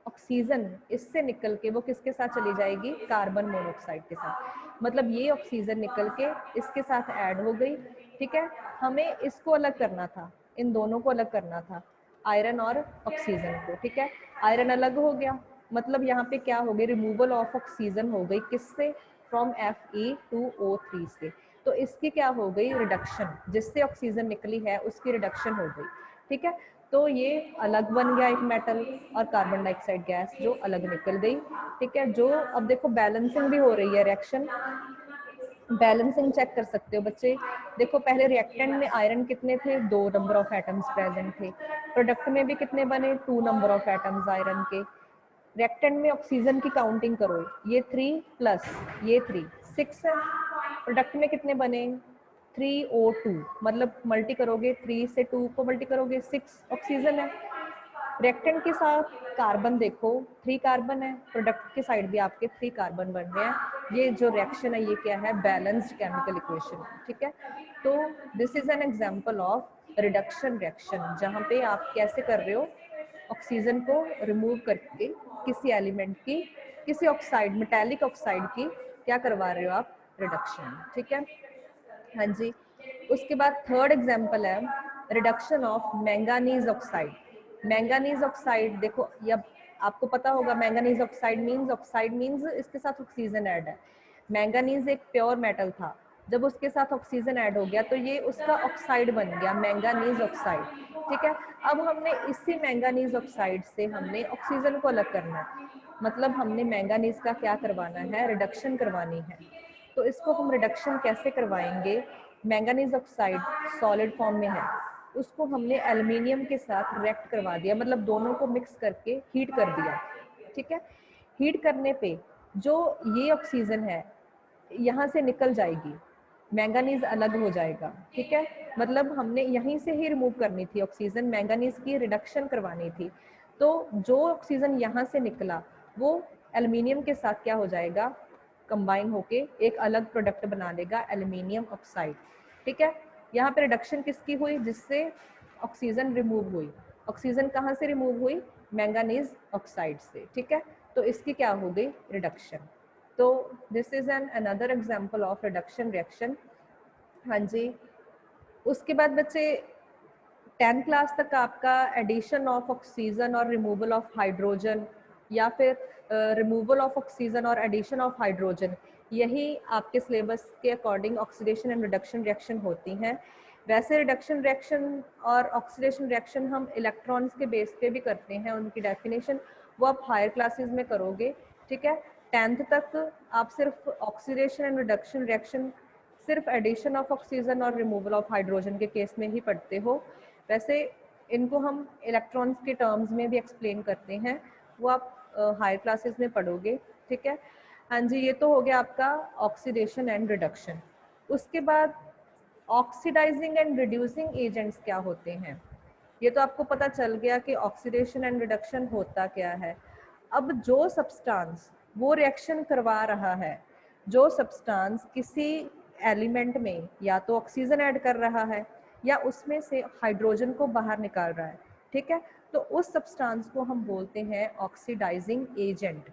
ऑक्सीजन इससे निकल के वो किसके साथ चली जाएगी, कार्बन मोनोऑक्साइड के साथ। मतलब ये ऑक्सीजन निकल के इसके साथ ऐड हो गई। ठीक है, हमें इसको अलग करना था, इन दोनों को अलग करना था, आयरन और ऑक्सीजन को। ठीक है, आयरन अलग हो गया, मतलब यहाँ पे क्या हो गई, रिमूवल ऑफ ऑक्सीजन हो गई, किससे, फ्रॉम Fe2O3 से। तो इसकी क्या हो गई, रिडक्शन, जिससे ऑक्सीजन निकली है उसकी रिडक्शन हो गई। ठीक है, तो ये अलग बन गया एक मेटल, और कार्बन डाइऑक्साइड गैस जो अलग निकल गई। ठीक है, जो अब देखो बैलेंसिंग भी हो रही है, रिएक्शन बैलेंसिंग चेक कर सकते हो बच्चे। देखो पहले रिएक्टेंट में आयरन कितने थे, 2 नंबर ऑफ एटम्स प्रेजेंट थे। प्रोडक्ट में भी कितने बने, 2 नंबर ऑफ एटम्स आयरन के। रिएक्टेंट में ऑक्सीजन की काउंटिंग करो, ये 3 प्लस ये 3, 6 है। प्रोडक्ट में कितने बने, 3O2, मतलब मल्टी करोगे, 3 से 2 को मल्टी करोगे, 6 ऑक्सीजन है। रिएक्टेंट के साथ कार्बन देखो, 3 कार्बन है, प्रोडक्ट के साइड भी आपके 3 कार्बन बन रहे हैं। ये जो रिएक्शन है ये क्या है, बैलेंस्ड केमिकल इक्वेशन। ठीक है, तो this is an example of reduction reaction, जहाँ पे आप कैसे कर रहे हो, ऑक्सीजन को रिमूव करके किसी एलिमेंट की, किसी ऑक्साइड, मेटालिक ऑक्साइड की क्या करवा रहे हो आप, रिडक्शन। ठीक है, हाँ जी। उसके बाद थर्ड एग्जांपल है reduction of manganese oxide. Manganese oxide देखो, अब आपको पता होगा मैंगानीज ऑक्साइड मींस इसके साथ ऑक्सीजन ऐड है। मैंगानीज एक प्योर मेटल था, जब उसके साथ ऑक्सीजन ऐड हो गया तो ये उसका ऑक्साइड बन गया, मैंगानीज ऑक्साइड। ठीक है, अब हमने इसी मैंगानीज ऑक्साइड से हमने ऑक्सीजन को अलग करना है, मतलब हमने मैंगानीज का क्या करवाना है, रिडक्शन करवानी है। तो इसको हम रिडक्शन कैसे करवाएंगे, मैंगानीज ऑक्साइड सॉलिड फॉर्म में है, उसको हमने एल्युमिनियम के साथ रिएक्ट करवा दिया, मतलब दोनों को मिक्स करके हीट कर दिया। ठीक है, हीट करने पे जो ये ऑक्सीजन है यहाँ से निकल जाएगी, मैंगानीज अलग हो जाएगा। ठीक है, मतलब हमने यहीं से ही रिमूव करनी थी ऑक्सीजन, मैंगानीज की रिडक्शन करवानी थी। तो जो ऑक्सीजन यहाँ से निकला वो एल्युमिनियम के साथ क्या हो जाएगा, कंबाइन होके एक अलग प्रोडक्ट बना देगा, एल्युमिनियम ऑक्साइड। ठीक है, यहाँ पे रिडक्शन किसकी हुई, जिससे ऑक्सीजन रिमूव हुई। ऑक्सीजन कहाँ से रिमूव हुई, मैंगानीज ऑक्साइड से। ठीक है, तो इसकी क्या हो गई, रिडक्शन। तो this is an another example of reduction reaction. हाँ जी, उसके बाद बच्चे 10th क्लास तक आपका एडिशन ऑफ ऑक्सीजन और रिमूवल ऑफ हाइड्रोजन, या फिर रिमूवल ऑफ ऑक्सीजन और एडिशन ऑफ हाइड्रोजन, यही आपके सिलेबस के according oxidation and reduction reaction होती हैं। वैसे रिडक्शन रिएक्शन और ऑक्सीडेशन रिएक्शन हम इलेक्ट्रॉन्स के बेस पे भी करते हैं, उनकी डेफिनेशन वो आप हायर क्लासेस में करोगे, ठीक है। 10th तक आप सिर्फ ऑक्सीडेशन एंड रिडक्शन रिएक्शन सिर्फ एडिशन ऑफ ऑक्सीजन और रिमूवल ऑफ हाइड्रोजन के केस में ही पढ़ते हो। वैसे इनको हम इलेक्ट्रॉन्स के टर्म्स में भी एक्सप्लेन करते हैं, वो आप हायर क्लासेस में पढ़ोगे, ठीक है। हाँ जी, ये तो हो गया आपका ऑक्सीडेशन एंड रिडक्शन। उसके बाद ऑक्सीडाइजिंग एंड रिड्यूसिंग एजेंट्स क्या होते हैं, ये तो आपको पता चल गया कि ऑक्सीडेशन एंड रिडक्शन होता क्या है। अब जो सब्सटेंस वो रिएक्शन करवा रहा है, जो सब्सटेंस किसी एलिमेंट में या तो ऑक्सीजन ऐड कर रहा है या उसमें से हाइड्रोजन को बाहर निकाल रहा है, ठीक है, तो उस सब्सटेंस को हम बोलते हैं ऑक्सीडाइजिंग एजेंट।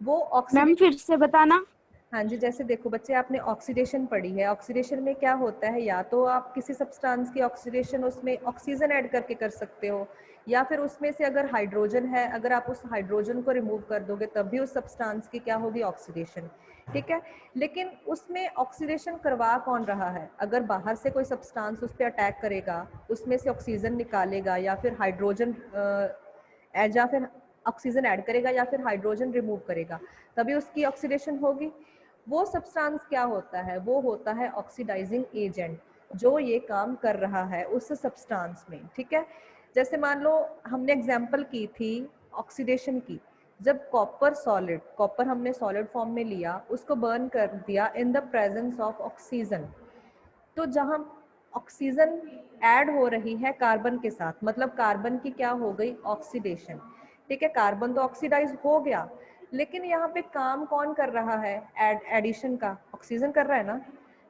वो मैम फिर से बताना। हाँ जी, जैसे देखो बच्चे, आपने ऑक्सीडेशन पढ़ी है, ऑक्सीडेशन में क्या होता है, या तो आप किसी सब्सटेंस की ऑक्सीडेशन उसमें ऑक्सीजन ऐड करके कर सकते हो, या फिर उसमें से अगर हाइड्रोजन है, अगर आप उस हाइड्रोजन को रिमूव कर दोगे तब भी उस सब्सटेंस की क्या होगी, ऑक्सीडेशन, ठीक है। लेकिन उसमें ऑक्सीडेशन करवा कौन रहा है, अगर बाहर से कोई सब्सटेंस उस पर अटैक करेगा, उसमें से ऑक्सीजन निकालेगा या फिर हाइड्रोजन या फिर ऑक्सीजन ऐड करेगा या फिर हाइड्रोजन रिमूव करेगा, तभी उसकी ऑक्सीडेशन होगी। वो सब्सटेंस क्या होता है, वो होता है ऑक्सीडाइजिंग एजेंट, जो ये काम कर रहा है उस सब्सटेंस में, ठीक है। जैसे मान लो हमने एग्जांपल की थी ऑक्सीडेशन की, जब कॉपर सॉलिड, कॉपर हमने सॉलिड फॉर्म में लिया, उसको बर्न कर दिया इन द प्रेजेंस ऑफ ऑक्सीजन, तो जहाँ ऑक्सीजन ऐड हो रही है कार्बन के साथ, मतलब कार्बन की क्या हो गई, ऑक्सीडेशन, ठीक है। कार्बन तो ऑक्सीडाइज हो गया, लेकिन यहाँ पे काम कौन कर रहा है, एडिशन का ऑक्सीजन कर रहा है ना,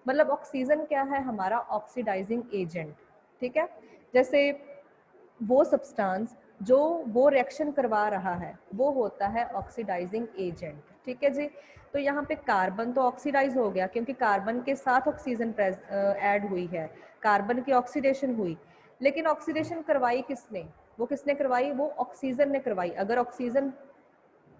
मतलब ऑक्सीजन क्या है, हमारा ऑक्सीडाइजिंग एजेंट, ठीक है। जैसे वो सब्सटेंस जो वो रिएक्शन करवा रहा है वो होता है ऑक्सीडाइजिंग एजेंट, ठीक है जी। तो यहाँ पे कार्बन तो ऑक्सीडाइज हो गया क्योंकि कार्बन के साथ ऑक्सीजन ऐड हुई है, कार्बन की ऑक्सीडेशन हुई, लेकिन ऑक्सीडेशन करवाई किसने, वो किसने करवाई, वो ऑक्सीजन ने करवाई। अगर ऑक्सीजन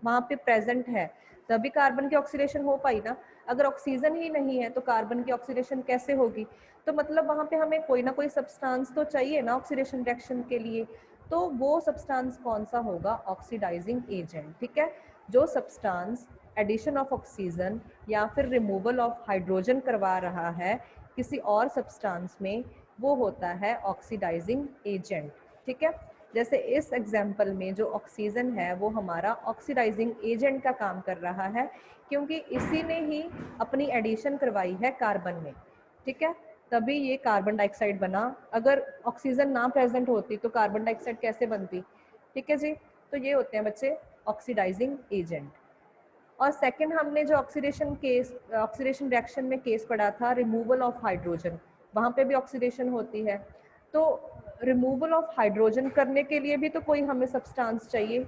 वहाँ पे प्रेजेंट है तभी कार्बन की ऑक्सीडेशन हो पाई ना, अगर ऑक्सीजन ही नहीं है तो कार्बन की ऑक्सीडेशन कैसे होगी। तो मतलब वहाँ पे हमें कोई ना कोई सब्सटेंस तो चाहिए ना ऑक्सीडेशन रिएक्शन के लिए, तो वो सब्सटेंस कौन सा होगा, ऑक्सीडाइजिंग एजेंट, ठीक है। जो सब्सटेंस एडिशन ऑफ ऑक्सीजन या फिर रिमूवल ऑफ हाइड्रोजन करवा रहा है किसी और सब्सटेंस में, वो होता है ऑक्सीडाइजिंग एजेंट, ठीक है। जैसे इस एग्जाम्पल में जो ऑक्सीजन है वो हमारा ऑक्सीडाइजिंग एजेंट का काम कर रहा है, क्योंकि इसी ने ही अपनी एडिशन करवाई है कार्बन में, ठीक है, तभी ये कार्बन डाइऑक्साइड बना। अगर ऑक्सीजन ना प्रेजेंट होती तो कार्बन डाइऑक्साइड कैसे बनती, ठीक है जी। तो ये होते हैं बच्चे ऑक्सीडाइजिंग एजेंट। और सेकंड हमने जो ऑक्सीडेशन रिएक्शन में केस पढ़ा था रिमूवल ऑफ हाइड्रोजन, वहाँ पे भी ऑक्सीडेशन होती है। तो रिमूवल ऑफ हाइड्रोजन करने के लिए भी तो कोई हमें सब्सटेंस चाहिए,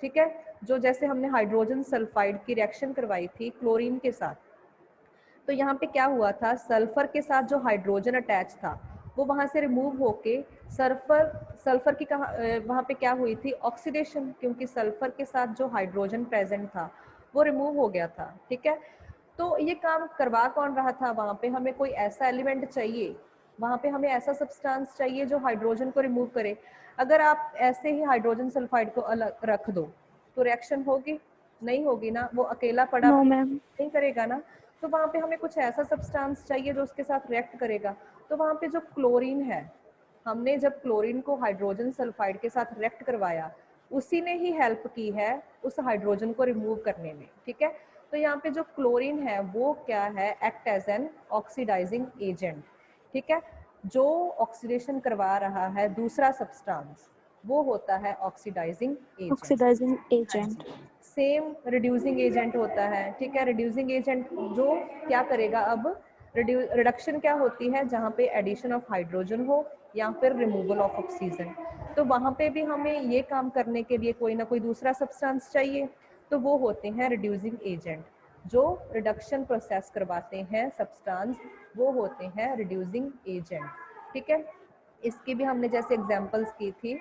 ठीक है। जो जैसे हमने हाइड्रोजन सल्फाइड की रिएक्शन करवाई थी क्लोरीन के साथ, तो यहाँ पे क्या हुआ था, सल्फर के साथ जो हाइड्रोजन अटैच था वो वहाँ से रिमूव होके सल्फर की वहाँ पे क्या हुई थी, ऑक्सीडेशन, क्योंकि सल्फर के साथ जो हाइड्रोजन प्रेजेंट था वो रिमूव हो गया था, ठीक है। तो ये काम करवा कौन रहा था, वहाँ पे हमें कोई ऐसा एलिमेंट चाहिए, वहाँ पे हमें ऐसा सब्सटेंस चाहिए जो हाइड्रोजन को रिमूव करे। अगर आप ऐसे ही हाइड्रोजन सल्फाइड को अलग रख दो तो रिएक्शन होगी, नहीं होगी ना, वो अकेला पड़ा नो मैम। नहीं करेगा ना। तो वहाँ पे हमें कुछ ऐसा सब्सटेंस चाहिए जो उसके साथ रिएक्ट करेगा। तो वहाँ पे जो क्लोरीन है, हमने जब क्लोरीन को हाइड्रोजन सल्फाइड के साथ रिएक्ट करवाया, उसी ने ही हेल्प की है उस हाइड्रोजन को रिमूव करने में, ठीक है। तो यहाँ पे जो क्लोरीन है वो क्या है, act as an oxidizing agent, ठीक है। जो ऑक्सीडेशन करवा रहा है दूसरा सब्सटेंस वो होता है oxidizing agent. Oxidizing agent. Same reducing agent होता है, ठीक है। रिड्यूसिंग एजेंट जो क्या करेगा, अब रिडक्शन क्या होती है, जहाँ पे एडिशन ऑफ हाइड्रोजन हो या फिर रिमूवल ऑफ ऑक्सीजन, तो वहाँ पे भी हमें ये काम करने के लिए कोई ना कोई दूसरा सब्सटेंस चाहिए, तो वो होते हैं रिड्यूसिंग एजेंट। जो रिडक्शन प्रोसेस करवाते हैं सब्सटेंस वो होते हैं रिड्यूसिंग एजेंट, ठीक है। इसकी भी हमने जैसे एग्जांपल्स की थी,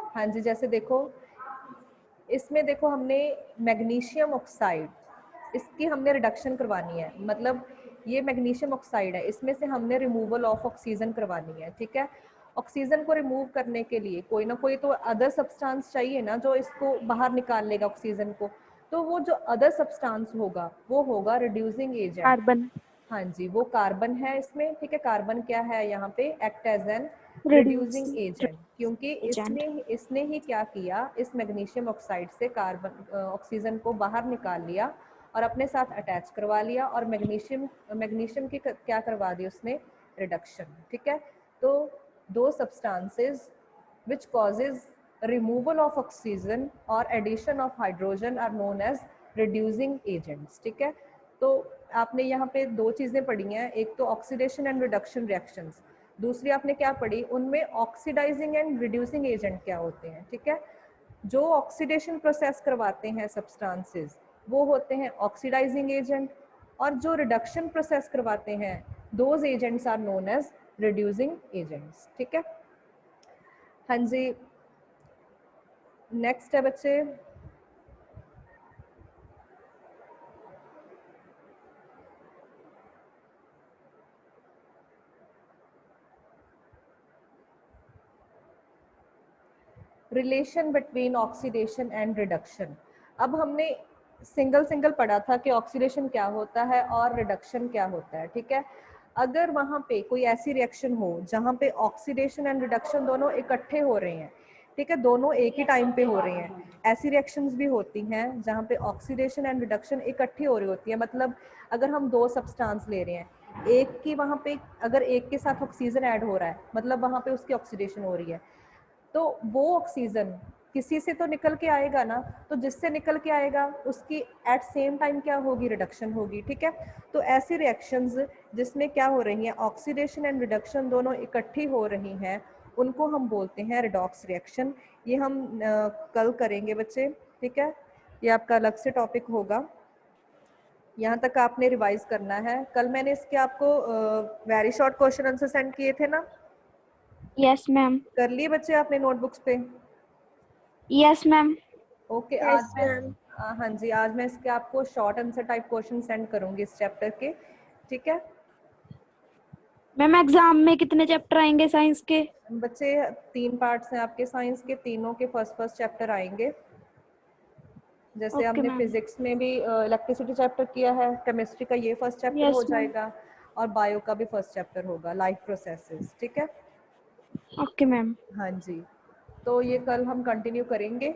हाँ जी, जैसे देखो इसमें देखो हमने मैग्नीशियम ऑक्साइड, इसकी हमने रिडक्शन करवानी है, मतलब ये मैग्नीशियम ऑक्साइड है, इसमें से हमने रिमूवल ऑफ ऑक्सीजन करवानी है, ठीक है। ऑक्सीजन को रिमूव करने के लिए कोई ना कोई तो अदर सब्सटेंस चाहिए ना जो इसको बाहर निकाल लेगा ऑक्सीजन को, तो वो जो अदर सब्सटेंस होगा वो होगा रिड्यूसिंग एजेंट। कार्बन। हाँ जी, वो कार्बन है इसमें, ठीक है। कार्बन क्या है यहाँ पे, act as an reducing reducing agent, क्योंकि एजेंट। इसने ही क्या किया, इस मैग्नीशियम ऑक्साइड से कार्बन ऑक्सीजन को बाहर निकाल लिया और अपने साथ अटैच करवा लिया, और मैग्नीशियम की क्या करवा दी उसने, रिडक्शन, ठीक है। तो दो substances which causes removal of oxygen or addition of hydrogen are known as reducing agents, ठीक है। तो आपने यहाँ पे दो चीजें पढ़ी हैं, एक तो ऑक्सीडेशन एंड रिडक्शन रिएक्शंस, दूसरी आपने क्या पढ़ी, उनमें ऑक्सीडाइजिंग एंड रिड्यूसिंग एजेंट क्या होते हैं, ठीक है। जो ऑक्सीडेशन प्रोसेस करवाते हैं सब्सटेंसेस वो होते हैं ऑक्सीडाइजिंग एजेंट, और जो रिडक्शन प्रोसेस करवाते हैं those agents are known as reducing agents, ठीक है। हाँ जी, नेक्स्ट है बच्चे, relation between oxidation and reduction. अब हमने सिंगल सिंगल पढ़ा था कि ऑक्सीडेशन क्या होता है और रिडक्शन क्या होता है, ठीक है। अगर वहाँ पे कोई ऐसी रिएक्शन हो जहाँ पे ऑक्सीडेशन एंड रिडक्शन दोनों इकट्ठे हो रहे हैं, ठीक है, दोनों एक ही टाइम पे हो रहे हैं, ऐसी रिएक्शंस भी होती हैं जहाँ पे ऑक्सीडेशन एंड रिडक्शन इकट्ठी हो रही होती है। मतलब अगर हम दो सब्सटेंस ले रहे हैं, एक की वहाँ पे अगर एक के साथ ऑक्सीजन ऐड हो रहा है, मतलब वहाँ पे उसकी ऑक्सीडेशन हो रही है, तो वो ऑक्सीजन किसी से तो निकल के आएगा ना, तो जिससे निकल के आएगा उसकी एट सेम टाइम क्या होगी, रिडक्शन होगी, ठीक है। तो ऐसी रिएक्शंस जिसमें क्या हो रही हैं, ऑक्सीडेशन एंड रिडक्शन दोनों इकट्ठी हो रही हैं, उनको हम बोलते हैं रिडॉक्स रिएक्शन। ये हम कल करेंगे बच्चे, ठीक है, ये आपका अलग से टॉपिक होगा, यहाँ तक आपने रिवाइज करना है। कल मैंने इसके आपको very short question answer send किए थे ना, यस मैम। कर लिए बच्चे आपने नोटबुक्स पे? Yes ma'am. ओके, आज मैं हाँ जी, आज मैं इसके आपको short answer type question send करूंगी इस चैप्टर के, ठीक है। मैम एग्जाम में कितने चैप्टर आएंगे साइंस के? बच्चे 3 पार्ट्स हैं आपके साइंस के, तीनों के फर्स्ट फर्स्ट चैप्टर आएंगे। जैसे ओके हमने मैम। फिजिक्स में भी इलेक्ट्रिसिटी चैप्टर किया है, केमिस्ट्री का ये फर्स्ट चैप्टर हो यस मैम। जाएगा, और बायो का भी फर्स्ट चैप्टर होगा, लाइफ प्रोसेसेस, ठीक है। Okay ma'am. हाँ जी, तो ये कल हम कंटिन्यू करेंगे।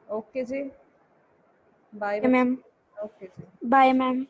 ओके जी, बाय मैम। बच्चे। ओके जी। Bye ma'am.